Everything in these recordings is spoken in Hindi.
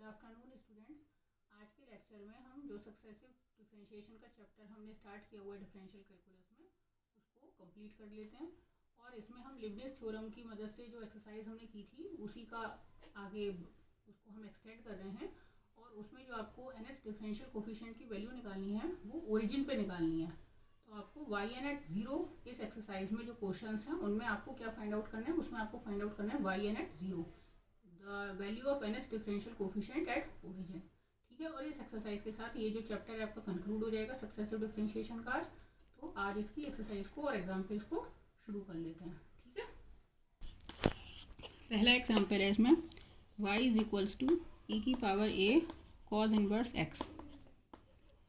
Afternoon students. आज के लेक्चर में हम जो सक्सेसिव डिफरेंशिएशन का चैप्टर हमने स्टार्ट किया हुआ है डिफरेंशियल कैलकुलस में उसको कंप्लीट कर लेते हैं। और इसमें हम लीबनिज़ थ्योरम की मदद से जो एक्सरसाइज हमने की थी उसी का आगे उसको हम एक्सटेंड कर रहे हैं। और उसमें जो आपको nth डिफरेंशियल कोफिशिएंट की वैल्यू निकालनी है वो ओरिजिन पे निकालनी है। तो आपको y n at 0 इस एक्सरसाइज में जो क्वेश्चंस हैं उनमें आपको क्या फाइंड आउट करना है, उसमें आपको फाइंड आउट करना है y n at 0 value of nth differential coefficient at origin. ठीक है, और इस एक्सरसाइज के साथ ये जो चैप्टर है आपका कंक्लूड हो जाएगा सक्सेसिव डिफरेंशिएशन का। तो आज इसकी एक्सरसाइज को और एग्जाम्पल्स को शुरू कर लेते हैं। ठीक है, पहला एग्जाम्पल है इसमें y is equals to e की power a cos inverse x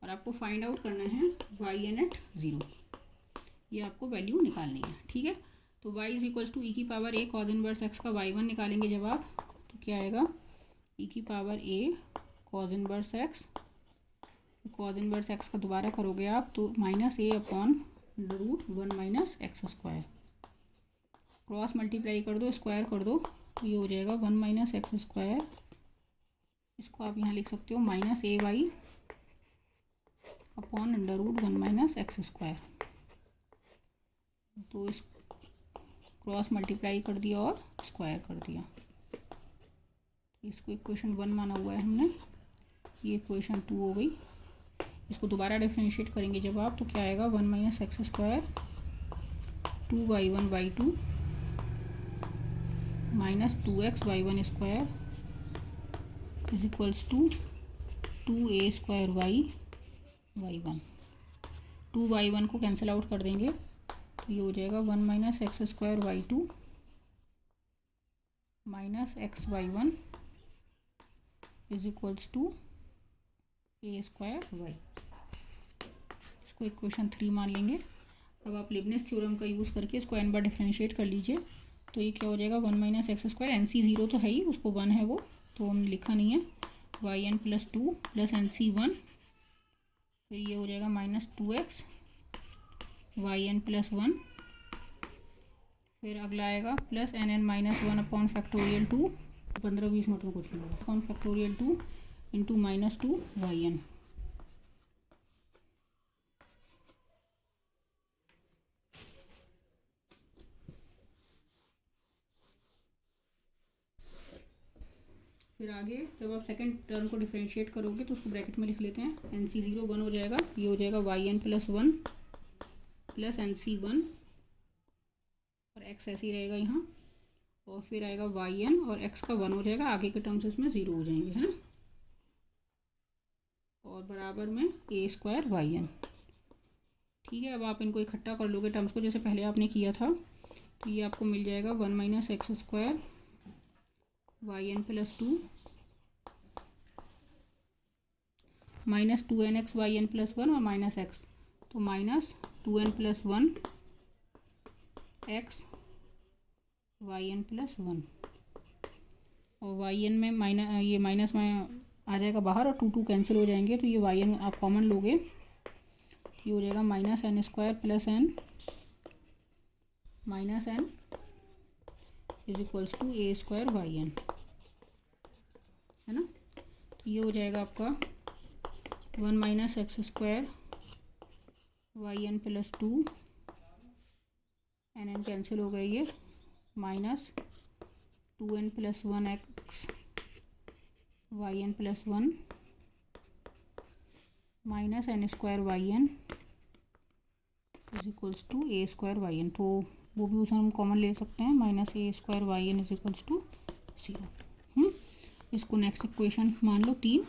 और आपको फाइंड आउट करना है y n at 0। ये आपको वैल्यू निकालनी है। ठीक है, तो y is equals to e की power a cos inverse x का y1 निकालेंगे जब आप, तो क्या आएगा e की power a cos inverse x। cos inverse x का दोबारा करोगे आप तो minus a upon √1 minus x square, cross multiply कर दो, स्क्वायर कर दो तो ये हो जाएगा 1 माइनस एक्स स्क्वायर। इसको आप यहाँ लिख सकते हो minus A Y upon √1 minus x square. तो इस क्रॉस मल्टीप्लाई कर दिया और स्क्वायर कर दिया। इसको इक्वेशन 1 माना हुआ है हमने, ये इक्वेशन 2 हो गई। इसको दोबारा डिफरेंशिएट करेंगे जब आप तो क्या आएगा 1 minus x square 2y1/2 minus 2x/1 square is equals to 2a square y1। 2y1 को कैंसिल आउट कर देंगे तो ये हो जाएगा 1 minus x square y2 minus x/1 is equals to a square y। इसको इक्वेशन 3 मान लेंगे। अब आप लीबनिज़ थ्योरम का यूज़ करके इसको n बार डिफरेंशिएट कर लीजिए तो ये क्या हो जाएगा 1 माइनस एक्स स्क्वायर, NC 0 तो है ही, उसको 1 है वो तो हमने लिखा नहीं है, yn प्लस 2 प्लस NC 1, फिर ये हो जाएगा माइनस 2x yn प्लस 1, फिर अगला आएगा plus nn minus 1 upon factorial 2, 15-20 minute में कुछ नहीं होगा, upon factorial 2 into minus 2 yn। फिर आगे जब आप सेकंड टर्म को डिफरेंशिएट करोगे तो उसको ब्रैकेट में लिख लेते हैं, NC 0 1 हो जाएगा, ये हो जाएगा yn प्लस 1 प्लस NC 1 और x ऐसे ही रहेगा यहाँ, और फिर आएगा yn और x का 1 हो जाएगा, आगे के टर्म्स इसमें 0 हो जाएंगे, है ना, और बराबर में a स्क्वायर yn। ठीक है, अब आप इनको इकट्ठा कर लोगे टर्म्स को जैसे पहले आपने किया था तो ये आपको मिल जाएगा 1 minus x square yn plus 2 minus 2nx yn plus 1 और माइनस x तो minus 2n plus 1 x yn plus 1 और yn में ये माइनस में आ जाएगा बाहर और 2 कैंसिल हो जाएंगे तो ये yn आप कॉमन लोगे, ये हो जाएगा minus n square plus n minus n is equals to a square yn, है ना। तो ये हो जाएगा आपका 1 minus x square yn plus 2 nn cancel हो गई है, minus 2n plus 1x yn plus 1 minus n square yn is equals to a square yn। तो वो भी उसे हम कॉमन ले सकते हैं, minus a square yn is equals to 0। इसको नेक्स्ट इक्वेशन मान लो 3,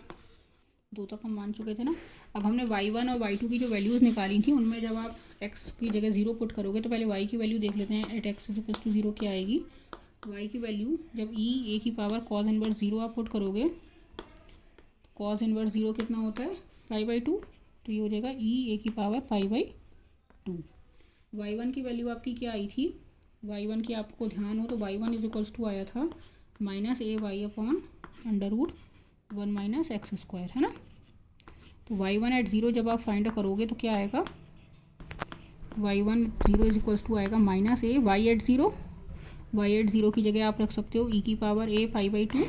2 तक हम मान चुके थे ना। अब हमने y1 और y2 की जो वैल्यूज़ निकाली थी उनमें जब आप x की जगह 0 पुट करोगे तो पहले y की वैल्यू देख लेते हैं, at x is equals to 0 क्या आएगी। y की वैल्यू जब a की पावर cos इनवर्स 0 आप पुट करोगे, cos इनवर्स 0 कितना होता है π/2, तो ये हो जाएगा a की पावर π/2। y1 की वैल्यू आपकी क्या आई थी, y1 की आपको ध्यान हो तो y1 इज इक्वल्स टू आया था minus a y upon √1 minus x square, है ना। तो y1 एट 0 जब आप फाइंड करोगे तो क्या आएगा, y1 0 इज इक्वल्स टू आएगा minus a y at 0 y at 0 की जगह आप रख सकते हो e की पावर a π/2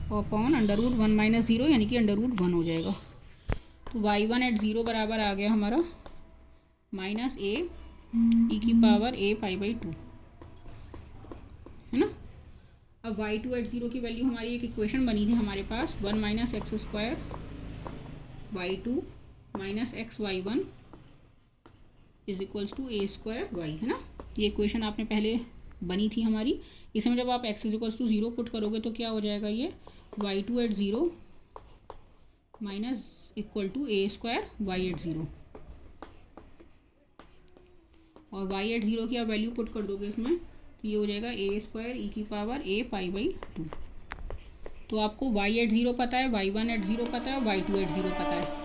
और अपॉन अंडर रूट 1 माइनस 0 यानी कि अंडर रूट 1 हो जाएगा। तो y1 एट 0 बराबर आ गया हमारा माइनस ए ई की पावर a पाई बाई 2, है ना। अब y2 एट 0 की वैल्यू हमारी एक इक्वेशन बनी थी हमारे पास 1 minus x square y2 minus x y1 is equals to a square y, है ना। ये इक्वेशन आपने पहले बनी थी हमारी। इसमें जब आप x is equals to 0 put करोगे तो क्या हो जाएगा, ये y2 at 0 minus equal to a square y at 0, और y एट 0 की आप वैल्यू पुट कर दोगे इसमें तो ये हो जाएगा ए स्क्वायर ई की पावर a पाई बाई 2। तो आपको y एट 0 पता है, y1 एट 0 पता है और y2 एट 0 पता है।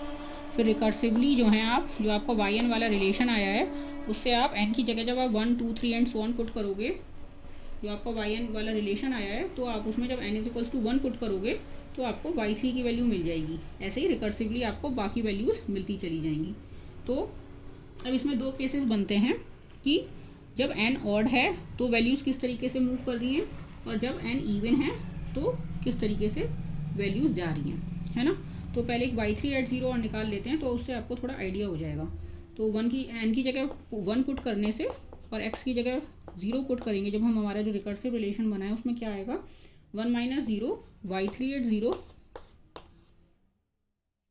फिर रिकर्सिवली जो है आप जो आपका yn वाला रिलेशन आया है उससे आप n की जगह जब आप 1 2 3 एंड सो ऑन पुट करोगे, जो आपका yn वाला रिलेशन आया है तो आप उसमें जब n is equals to 1 put करोगे तो आपको y3 की वैल्यू मिल जाएगी। ऐसे ही रिकर्सिवली आपको बाकी वैल्यूज़ मिलती चली जाएंगी। तो अब इसमें दो केसेस बनते हैं कि जब n ऑड है तो वैल्यूज़ किस तरीके से मूव कर रही हैं, और जब n इवन है तो किस तरीके से वैल्यूज़ जा रही हैं, है ना। तो पहले एक y3 एट 0 और निकाल लेते हैं तो उससे आपको थोड़ा आइडिया हो जाएगा। तो n की जगह 1 पुट करने से और x की जगह 0 पुट करेंगे जब हम हमारा जो रिकर्सिव रिलेशन बना है उसमें क्या आएगा 1 माइनस 0 y3 एट 0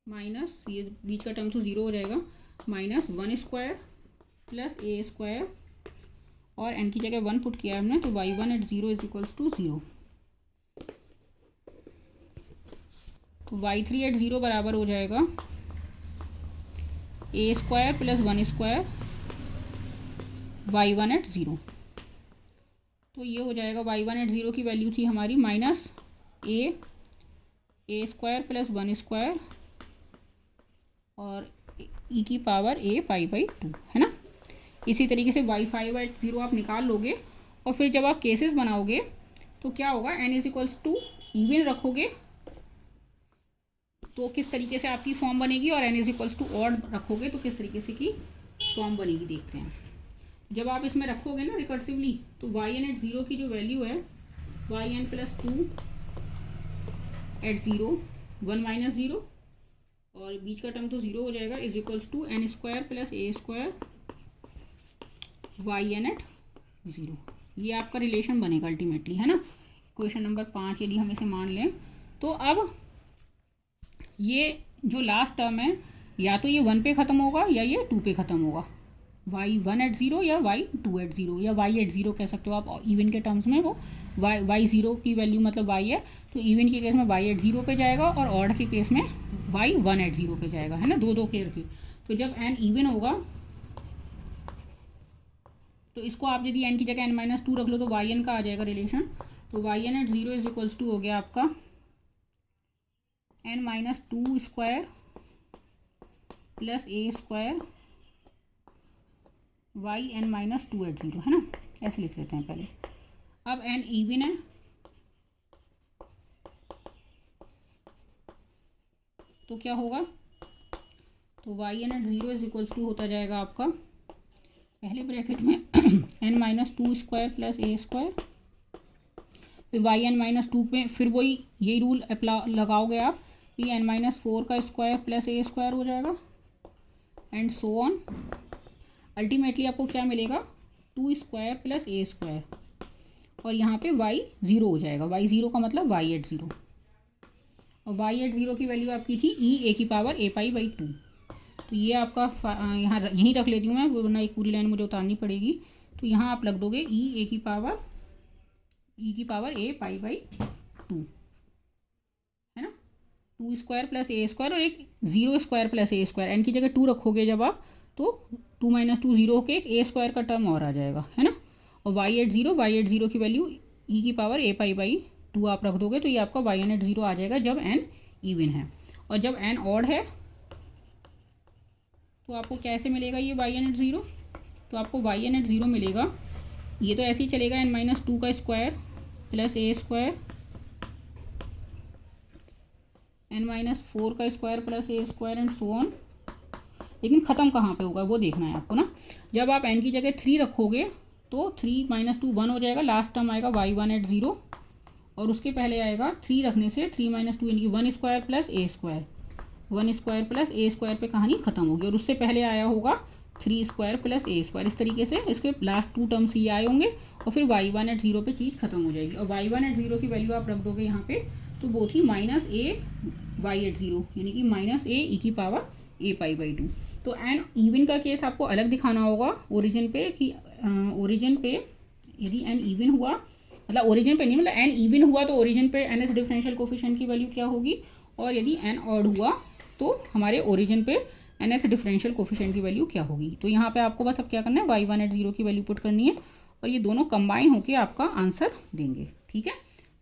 माइनस ये बीच का टर्म तो 0 हो जाएगा minus 1 square plus a square, और n की जगह 1 पुट किया है हमने तो y1 at 0 is equals to 0। तो y3 एट 0 बराबर हो जाएगा A square plus 1 square y1 at 0। तो ये हो जाएगा y1 एट 0 की वैल्यू थी हमारी माइनस ए स्क्वायर प्लस 1 स्क्वायर और ई की पावर a पाई बाई 2, है ना। इसी तरीके से y5 एट 0 आप निकाल लोगे और फिर जब आप केसेस बनाओगे तो क्या होगा n is equals to even रखोगे तो किस तरीके से आपकी फॉर्म बनेगी, और n is equals to odd रखोगे तो किस तरीके से की फॉर्म बनेगी देखते हैं। जब आप इसमें रखोगे ना रिकर्सिवली तो yn एट 0 की जो वैल्यू है yn प्लस 2 एट 0 1 माइनस 0 और बीच का टर्म तो 0 हो जाएगा is equals to n square plus a square yn at 0। ये आपका रिलेशन बनेगा अल्टीमेटली, है ना। क्वेश्चन नंबर 5 यदि हम इसे मान लें तो अब ये जो लास्ट टर्म है या तो ये 1 पे ख़त्म होगा या ये 2 पे ख़त्म होगा, y1 एट 0 या y2 एट 0 या y एट 0 कह सकते हो आप इवन के टर्म्स में। वो y0 की वैल्यू मतलब y है तो इवन के केस में y एट 0 पे जाएगा और ऑड के केस में y1 एट 0 पे जाएगा, है ना। दो केयर के। तो जब n इवन होगा तो इसको आप यदि n की जगह n माइनस 2 रख लो तो yn का आ जाएगा रिलेशन। तो yn at 0 is equals to हो गया आपका n minus 2 square plus a square yn minus 2 at 0, है ना। ऐसे लिख लेते हैं पहले। अब n इवन है तो क्या होगा, तो yn at 0 is equals to होता जाएगा आपका पहले ब्रैकेट में n minus 2 square plus a square, फिर yn माइनस 2 पे फिर वही यही रूल लगाओगे आप, फिर n माइनस 4 का स्क्वायर प्लस ए स्क्वायर हो जाएगा एंड सो ऑन। अल्टीमेटली आपको क्या मिलेगा 2 स्क्वायर प्लस ए स्क्वायर, और यहाँ पे y 0 हो जाएगा। y 0 का मतलब y एट 0, और y एट 0 की वैल्यू आपकी थी e a की पावर a पाई बाई 2। तो ये आपका यहाँ यहीं रख लेती हूँ मैं, वरना एक पूरी लाइन मुझे उतारनी पड़ेगी। तो यहाँ आप रख दोगे e की पावर a पाई बाई 2, है ना। 2 स्क्वायर प्लस ए स्क्वायर और एक 0 square plus a square, n की जगह 2 रखोगे जब आप तो 2 माइनस 2 0 होके एक ए स्क्वायर का टर्म और आ जाएगा, है ना। और y एट 0 की वैल्यू e की पावर a पाई बाई 2 आप रख दोगे तो ये आपका yn एट 0 आ जाएगा जब n इवन है। और जब n ऑड है तो आपको कैसे मिलेगा ये yn एट 0, तो आपको yn एट 0 मिलेगा, ये तो ऐसे ही चलेगा n माइनस 2 का square plus a square n minus 4 का square plus a square and so on. लेकिन ख़त्म कहाँ पे होगा वो देखना है आपको ना। जब आप n की जगह 3 रखोगे तो 3 माइनस 2 1 हो जाएगा, लास्ट टर्म आएगा y1 एट 0 और उसके पहले आएगा 3 रखने से 3 माइनस 2 यानी कि 1 square plus a square, 1 square plus a square पे कहानी खत्म होगी। और उससे पहले आया होगा 3 स्क्वायर प्लस ए स्क्वायर। इस तरीके से इसके लास्ट 2 टर्म्स ये आए होंगे और फिर y1 एट 0 पे चीज़ खत्म हो जाएगी। और y1 एट 0 की वैल्यू आप रख दोगे यहाँ पे, तो both he minus A Y at 0 यानी कि माइनस ए ई की पावर ए पाई बाई 2। तो एन इवन का केस आपको अलग दिखाना होगा ओरिजिन पे, कि ओरिजिन पे यदि एन इवन हुआ, मतलब ओरिजिन पे नहीं, मतलब एन इवन हुआ तो ओरिजिन पे एन एस डिफरेंशियल कोफिशिएंट की वैल्यू क्या होगी, और यदि एन ऑड हुआ तो हमारे ओरिजिन पे एन एथ डिफरेंशियल कोफिशिएंट की वैल्यू क्या होगी। तो यहाँ पे आपको बस अब क्या करना है, y1 एट 0 की वैल्यू पुट करनी है और ये दोनों कंबाइन होके आपका आंसर देंगे। ठीक है,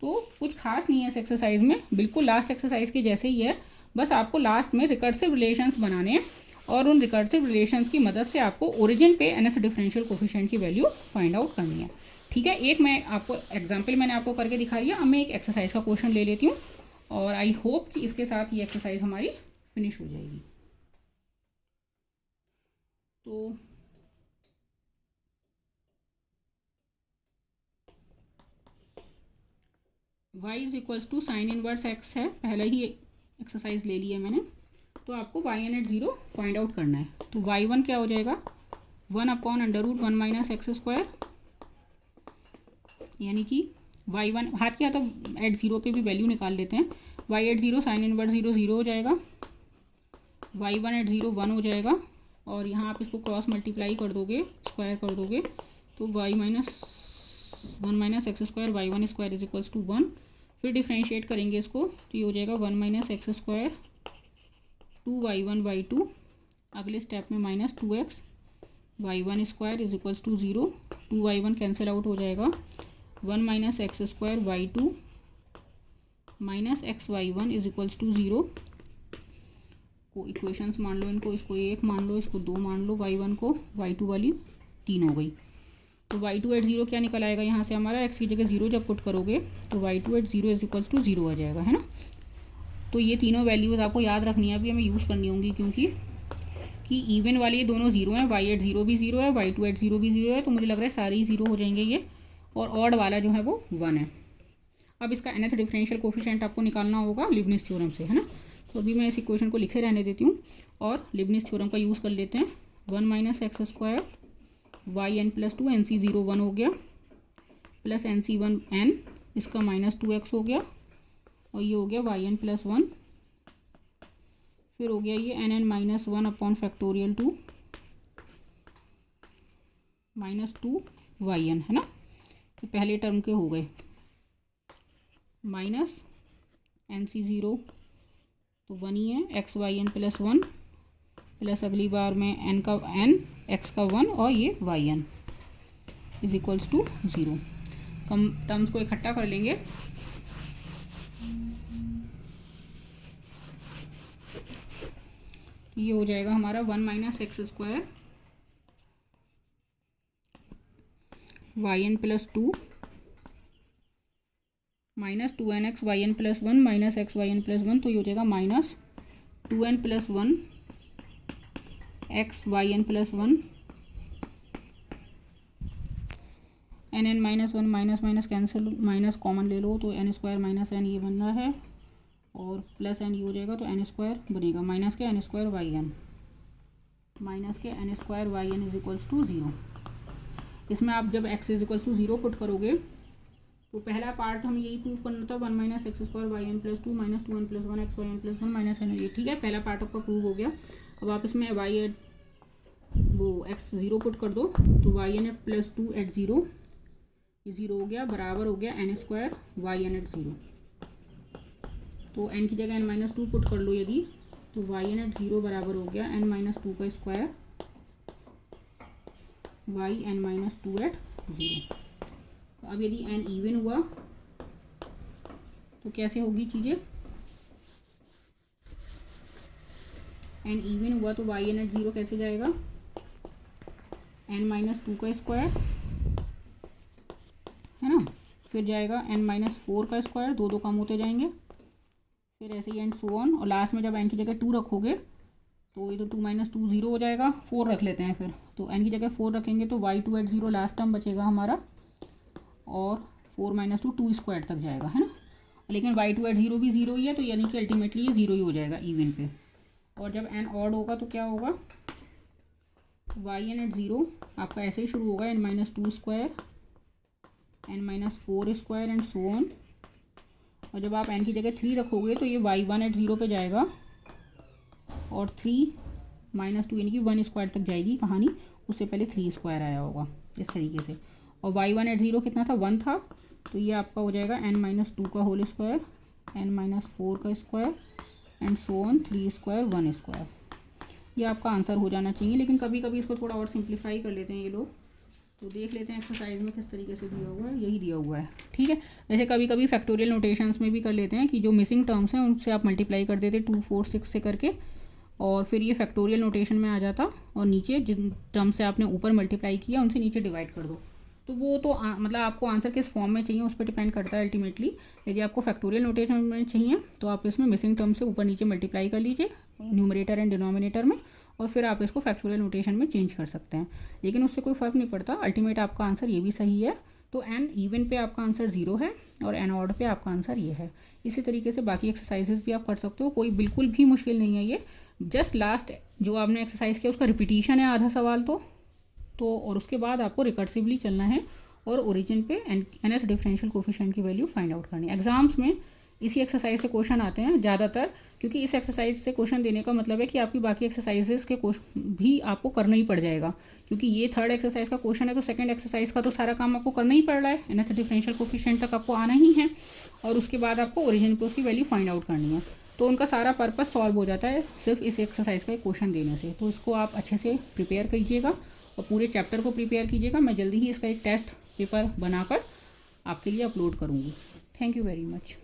तो कुछ खास नहीं है इस एक्सरसाइज में, बिल्कुल लास्ट एक्सरसाइज के जैसे ही है। बस आपको लास्ट में रिकर्सिव रिलेशंस बनाने हैं और उन रिकर्सिव रिलेशंस की मदद से आपको ओरिजिन पे एन एथ डिफरेंशियल कोफिशिएंट की वैल्यू फाइंड आउट करनी है। ठीक है, एक मैं आपको एग्जाम्पल मैंने आपको करके दिखा दिया। अब मैं एक एक्सरसाइज का क्वेश्चन ले लेती हूँ और आई होप कि इसके साथ ये एक्सरसाइज हमारी फिनिश हो जाएगी। तो y is equals to sine inverse x है, पहले ही एक्सरसाइज ले लिया मैंने। तो आपको y1 एट 0 फाइंड आउट करना है। तो y1 क्या हो जाएगा, 1 upon under root 1 minus x square, यानी कि y1 हाथ के हाथ अब एट 0 पे भी वैल्यू निकाल लेते हैं। y एट 0 साइन इनवर्स 0 0 हो जाएगा, y1 एट 0 1 हो जाएगा और यहाँ आप इसको क्रॉस मल्टीप्लाई कर दोगे, स्क्वायर कर दोगे, तो y minus 1 minus x square y1 square is equals to 1। फिर डिफ्रेंशिएट करेंगे इसको तो ये हो जाएगा 1 minus x square 2y1 by 2। अगले स्टेप में minus 2x y1 square is equals to 0, 2y1 cancel out हो जाएगा, 1 minus x square y2 minus x y1 is equals to 0। को इक्वेशंस मान लो इनको, इसको 1 मान लो, इसको 2 मान लो, y1 को, y2 वाली 3 हो गई। तो y2 एट 0 क्या निकल आएगा यहाँ से हमारा, x की जगह 0 जब पुट करोगे तो y2 at 0 is equals to 0 आ जाएगा, है ना। तो ये तीनों वैल्यूज़ आपको याद रखनी है, अभी हमें यूज़ करनी होंगी क्योंकि कि इवन वाले ये दोनों 0 हैं, y एट 0 भी 0 है, y2 एट 0 भी 0 है, तो मुझे लग रहा है सारे ही 0 हो जाएंगे ये, और ऑड वाला जो है वो 1 है। अब इसका nth डिफरेंशियल कोफिशिएंट आपको निकालना होगा लिबनिज़ थ्योरम से, है ना। तो अभी मैं इस इक्वेशन को लिखे रहने देती हूँ और लिबनिज़ थ्योरम का यूज़ कर लेते हैं। 1 minus x square Y n plus 2 NC0 1 हो गया, प्लस NC1 n, इसका माइनस 2x हो गया, और ये हो गया वाई एन प्लस 1। फिर हो गया ये n n minus 1 upon factorial 2 minus 2 y n, है ना। तो पहले टर्म के हो गए, माइनस NC0 तो 1 ही है, x y n plus 1, plus अगली बार में n का n, x का 1 और ये y N is equals to 0। कम टर्म्स को इकट्ठा कर लेंगे, ये हो जाएगा हमारा 1 minus x square Y n plus 2 minus 2nx y n plus 1 minus x y n plus 1, तो ये हो जाएगा minus 2n plus 1 x y n plus 1, n n minus 1 minus minus cancel, minus common ले लो तो एन स्क्वायर माइनस एन ये बनना है और प्लस एन ये हो जाएगा, तो एन स्क्वायर बनेगा minus K N square Y N, minus K N square Y N is equals to 0। इसमें आप जब X is equals to 0 put करोगे तो पहला पार्ट हमें यही प्रूव करना था, 1 minus x square Y n plus 2 minus 2n plus 1 x y n plus 1 minus n, ये ठीक है, पहला पार्ट आपका प्रूव हो गया। अब आप इसमें वाई एट वो एक्स 0 पुट कर दो तो y n at plus 2 at 0, ये 0 हो गया, बराबर हो गया n square Y n at 0। तो एन की जगह एन माइनस 2 पुट कर लो यदि, तो वाई एन एट 0 बराबर हो गया एन माइनस 2 का square Y N minus 2 at 0। तो अब यदि एन इवन हुआ तो कैसे होगी चीज़ें, एन इवन हुआ तो वाई एन एट 0 कैसे जाएगा, एन माइनस 2 का स्क्वायर, है ना, फिर जाएगा एन माइनस 4 का स्क्वायर, दो दो कम होते जाएंगे, फिर ऐसे ही एंड सो ऑन, और लास्ट में जब एन की जगह 2 रखोगे तो ये तो 2 माइनस 2 0 हो जाएगा, 4 रख लेते हैं फिर, तो एन की जगह 4 रखेंगे तो y2 एट 0 लास्ट टर्म बचेगा हमारा, और 4 माइनस 2 2 स्क्वायर तक जाएगा, है ना। लेकिन y2 भी 0 ही है, तो यानी कि अल्टीमेटली ये 0 ही हो जाएगा इवन पे। और जब n ऑड होगा तो क्या होगा, yn एट 0 आपका ऐसे ही शुरू होगा, n minus 2 square, n minus 4 square and so on. और जब आप n की जगह 3 रखोगे तो ये y1 एट 0 पे जाएगा और 3 माइनस 2 यानी कि 1 स्क्वायर तक जाएगी कहानी, उससे पहले 3 स्क्वायर आया होगा इस तरीके से। और y1 एट 0 कितना था, 1 था, तो ये आपका हो जाएगा n माइनस 2 का होल स्क्वायर, n माइनस 4 का square and so on 3 square 1 square. ये आपका आंसर हो जाना चाहिए। लेकिन कभी कभी इसको थोड़ा और सिंप्लीफाई कर लेते हैं ये लोग, तो देख लेते हैं एक्सरसाइज में किस तरीके से दिया हुआ है। यही दिया हुआ है, ठीक है। वैसे कभी कभी फैक्टोरियल नोटेशंस में भी कर लेते हैं कि जो मिसिंग टर्म्स हैं उनसे आप मल्टीप्लाई कर देते 2 4 6 से करके, और फिर ये फैक्टोरियल नोटेशन में आ जाता, और नीचे जिन टर्म से आपने ऊपर मल्टीप्लाई किया उनसे नीचे डिवाइड कर दो। तो वो तो मतलब आपको आंसर किस फॉर्म में चाहिए उस पर डिपेंड करता है अल्टीमेटली। यदि आपको फैक्टोरियल नोटेशन में चाहिए तो आप इसमें मिसिंग टर्म से ऊपर नीचे मल्टीप्लाई कर लीजिए न्यूमरेटर एंड डिनोमिनेटर में, और फिर आप इसको फैक्टोरियल नोटेशन में चेंज कर सकते हैं। लेकिन उससे कोई फ़र्क नहीं पड़ता, अल्टीमेट आपका आंसर ये भी सही है। तो एन इवन पे आपका आंसर 0 है और एन ऑड पे आपका आंसर ये है। इसी तरीके से बाकी एक्सरसाइजेस भी आप कर सकते हो, कोई बिल्कुल भी मुश्किल नहीं है ये। जस्ट लास्ट जो आपने एक्सरसाइज किया उसका रिपीटिशन है आधा सवाल तो और उसके बाद आपको रिकर्सिवली चलना है और ओरिजिन पे nth डिफरेंशियल कोफिशिएंट की वैल्यू फाइंड आउट करनी है। एग्जाम्स में इसी एक्सरसाइज से क्वेश्चन आते हैं ज़्यादातर, क्योंकि इस एक्सरसाइज से क्वेश्चन देने का मतलब है कि आपकी बाकी एक्सरसाइजेस के क्वेश्चन भी आपको करना ही पड़ जाएगा, क्योंकि ये थर्ड एक्सरसाइज का क्वेश्चन है तो सेकंड एक्सरसाइज का तो सारा काम आपको करना ही पड़ रहा है। nth डिफरेंशियल कोफिशिएंट तक आपको आना ही है और उसके बाद आपको ओरिजिन पे उसकी वैल्यू फाइंड आउट करनी है। तो उनका सारा पर्पस सॉल्व हो जाता है सिर्फ इस एक्सरसाइज का एक क्वेश्चन देने से। तो इसको आप अच्छे से प्रिपेयर कीजिएगा और पूरे चैप्टर को प्रिपेयर कीजिएगा। मैं जल्दी ही इसका एक टेस्ट पेपर बनाकर आपके लिए अपलोड करूँगी। Thank you very much.